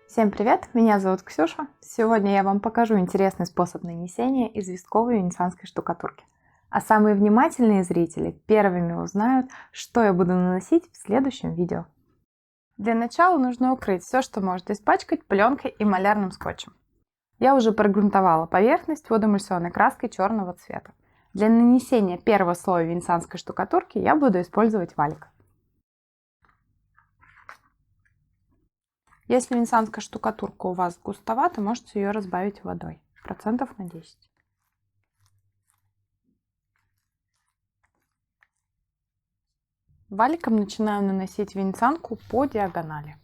Всем привет! Меня зовут Ксюша. Сегодня я вам покажу интересный способ нанесения известковой венецианской штукатурки. А самые внимательные зрители первыми узнают, что я буду наносить в следующем видео. Для начала нужно укрыть все, что может испачкать, пленкой и малярным скотчем. Я уже прогрунтовала поверхность водоэмульсионной краской черного цвета. Для нанесения первого слоя венецианской штукатурки я буду использовать валик. Если венецианская штукатурка у вас густовата, можете ее разбавить водой, процентов на 10. Валиком начинаю наносить венецианку по диагонали.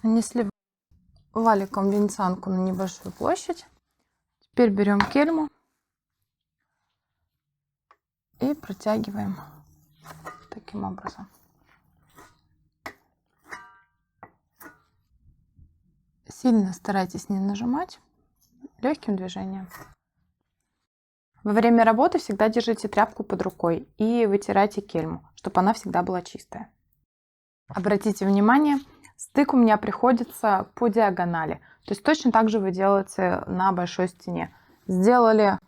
Нанесли валиком венецианку на небольшую площадь. Теперь берем кельму и протягиваем таким образом. Сильно старайтесь не нажимать, легким движением. Во время работы всегда держите тряпку под рукой и вытирайте кельму, чтобы она всегда была чистая. Обратите внимание, стык у меня приходится по диагонали. То есть точно так же вы делаете на большой стене. Сделали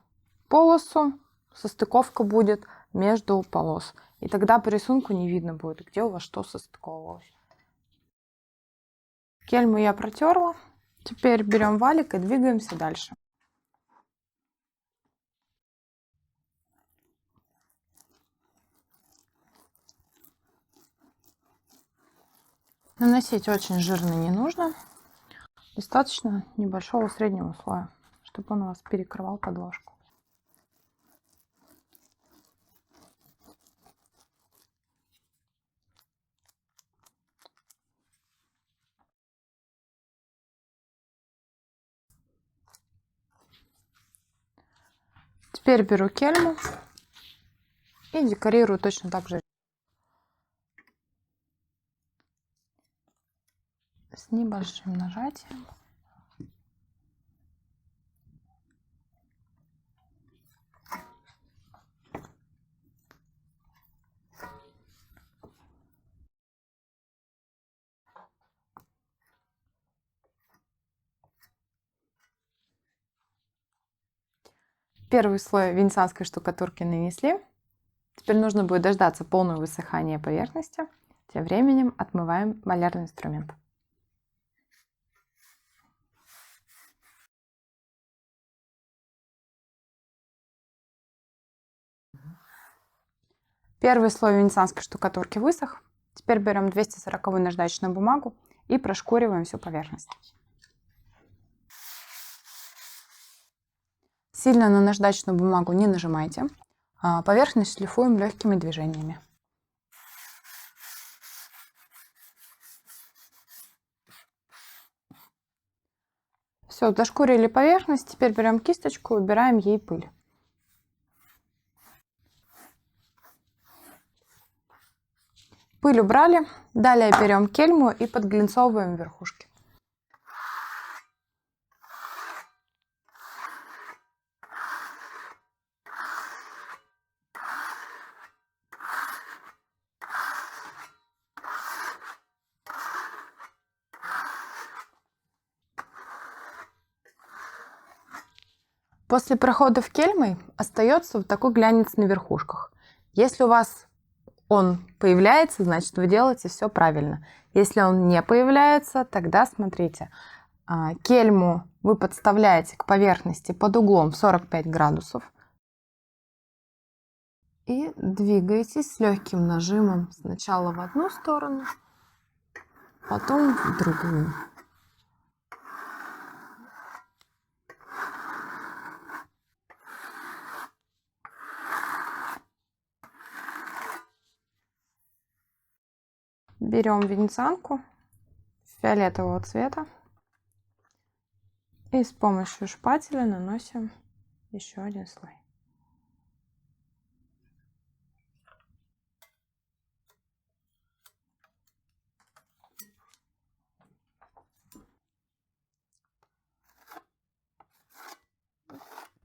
полосу, состыковка будет между полос. И тогда по рисунку не видно будет, где у вас что состыковывалось. Кельму я протерла. Теперь берем валик и двигаемся дальше. Наносить очень жирно не нужно. Достаточно небольшого среднего слоя, чтобы он у вас перекрывал подложку. Теперь беру кельму и декорирую точно так же. С небольшим нажатием. Первый слой венецианской штукатурки нанесли. Теперь нужно будет дождаться полного высыхания поверхности. Тем временем отмываем малярный инструмент. Первый слой венецианской штукатурки высох. Теперь берем 240-ю наждачную бумагу и прошкуриваем всю поверхность. Сильно на наждачную бумагу не нажимайте. Поверхность шлифуем легкими движениями. Все, дошкурили поверхность. Теперь берем кисточку и убираем ей пыль. Пыль убрали. Далее берем кельму и подглинцовываем верхушки. После проходов кельмой остается вот такой глянец на верхушках. Если у вас он появляется, значит вы делаете все правильно. Если он не появляется, тогда смотрите, кельму вы подставляете к поверхности под углом в 45 градусов и двигаетесь с легким нажимом сначала в одну сторону, потом в другую. Берем венецианку фиолетового цвета и с помощью шпателя наносим еще один слой.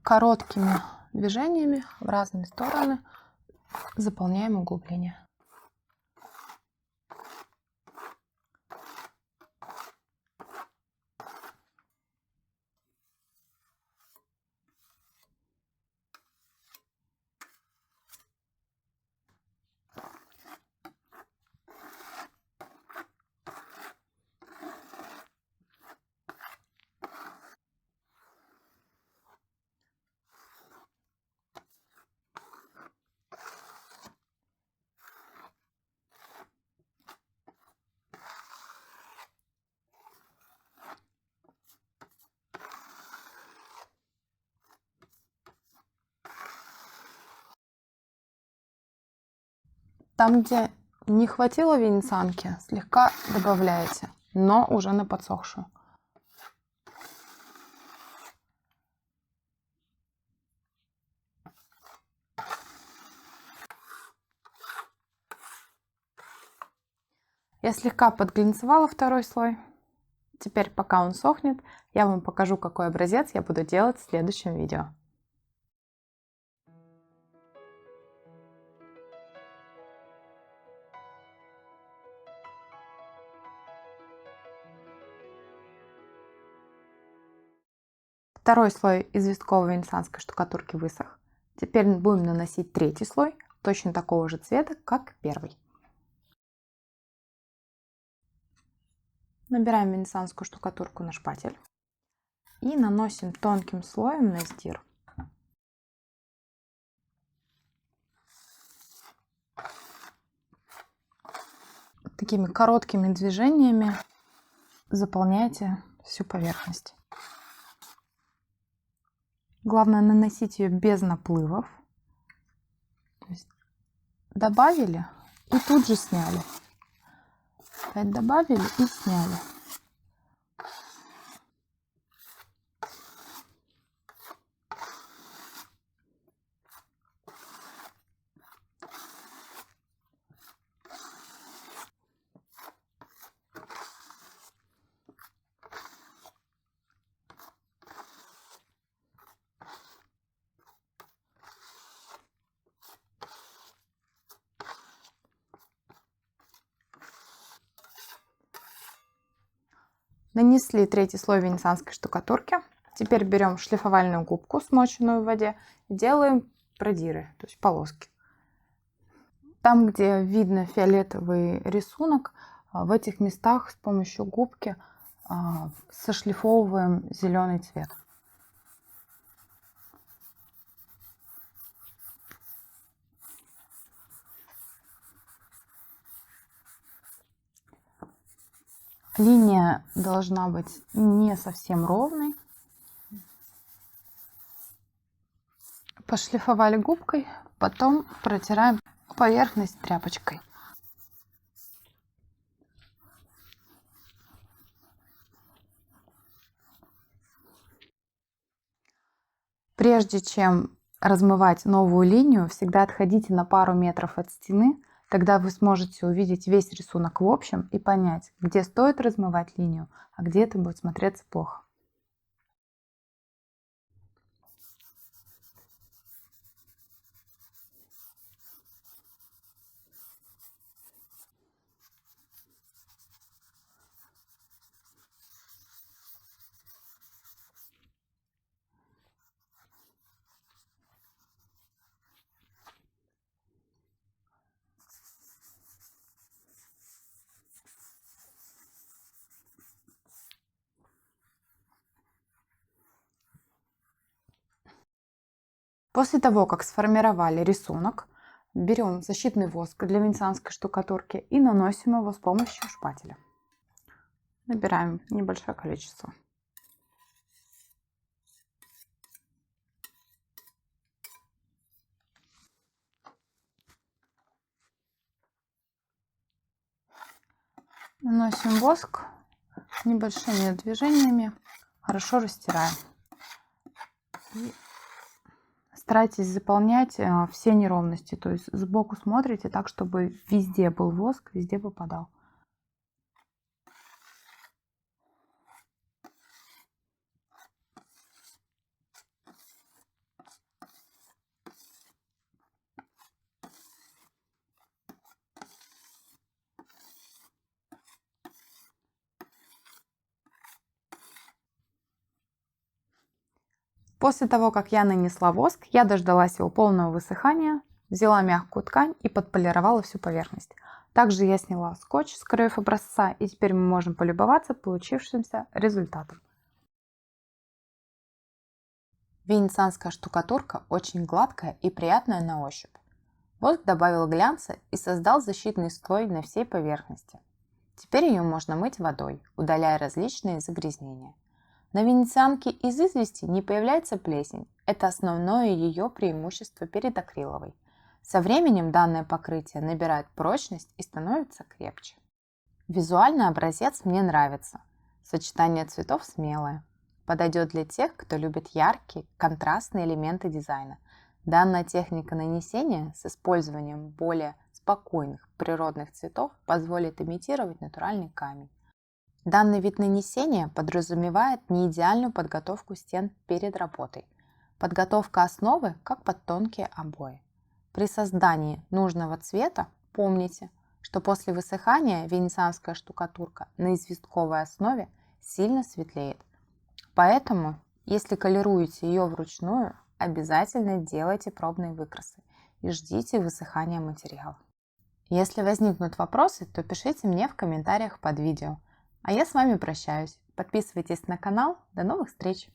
короткими движениями в разные стороны заполняем углубление. Там, где не хватило венецианки, слегка добавляете, но уже на подсохшую. Я слегка подглинцевала второй слой. Теперь, пока он сохнет, я вам покажу, какой образец я буду делать в следующем видео. Второй слой известковой венецианской штукатурки высох. Теперь будем наносить третий слой, точно такого же цвета, как первый. Набираем венецианскую штукатурку на шпатель и наносим тонким слоем на стир. Такими короткими движениями заполняйте всю поверхность. Главное наносить ее без наплывов. То есть добавили и тут же сняли. Опять добавили и сняли. Нанесли третий слой венецианской штукатурки. Теперь берем шлифовальную губку, смоченную в воде, и делаем продиры, то есть полоски. Там, где видно фиолетовый рисунок, в этих местах с помощью губки сошлифовываем зеленый цвет. Линия должна быть не совсем ровной. Пошлифовали губкой, потом протираем поверхность тряпочкой. Прежде чем размывать новую линию, всегда отходите на пару метров от стены. Тогда вы сможете увидеть весь рисунок в общем и понять, где стоит размывать линию, а где это будет смотреться плохо. После того, как сформировали рисунок, берем защитный воск для венецианской штукатурки и наносим его с помощью шпателя. Набираем небольшое количество. Наносим воск небольшими движениями, хорошо растираем. И старайтесь заполнять все неровности, то есть сбоку смотрите так, чтобы везде был воск, везде попадал. После того, как я нанесла воск, я дождалась его полного высыхания, взяла мягкую ткань и подполировала всю поверхность. Также я сняла скотч с краев образца, и теперь мы можем полюбоваться получившимся результатом. Венецианская штукатурка очень гладкая и приятная на ощупь. Воск добавил глянца и создал защитный слой на всей поверхности. Теперь ее можно мыть водой, удаляя различные загрязнения. На венецианке из извести не появляется плесень. Это основное ее преимущество перед акриловой. Со временем данное покрытие набирает прочность и становится крепче. Визуальный образец мне нравится. Сочетание цветов смелое. Подойдет для тех, кто любит яркие, контрастные элементы дизайна. Данная техника нанесения с использованием более спокойных природных цветов позволит имитировать натуральный камень. Данный вид нанесения подразумевает не идеальную подготовку стен перед работой. Подготовка основы как под тонкие обои. При создании нужного цвета помните, что после высыхания венецианская штукатурка на известковой основе сильно светлеет. Поэтому, если колируете ее вручную, обязательно делайте пробные выкрасы и ждите высыхания материала. Если возникнут вопросы, то пишите мне в комментариях под видео. А я с вами прощаюсь. Подписывайтесь на канал. До новых встреч!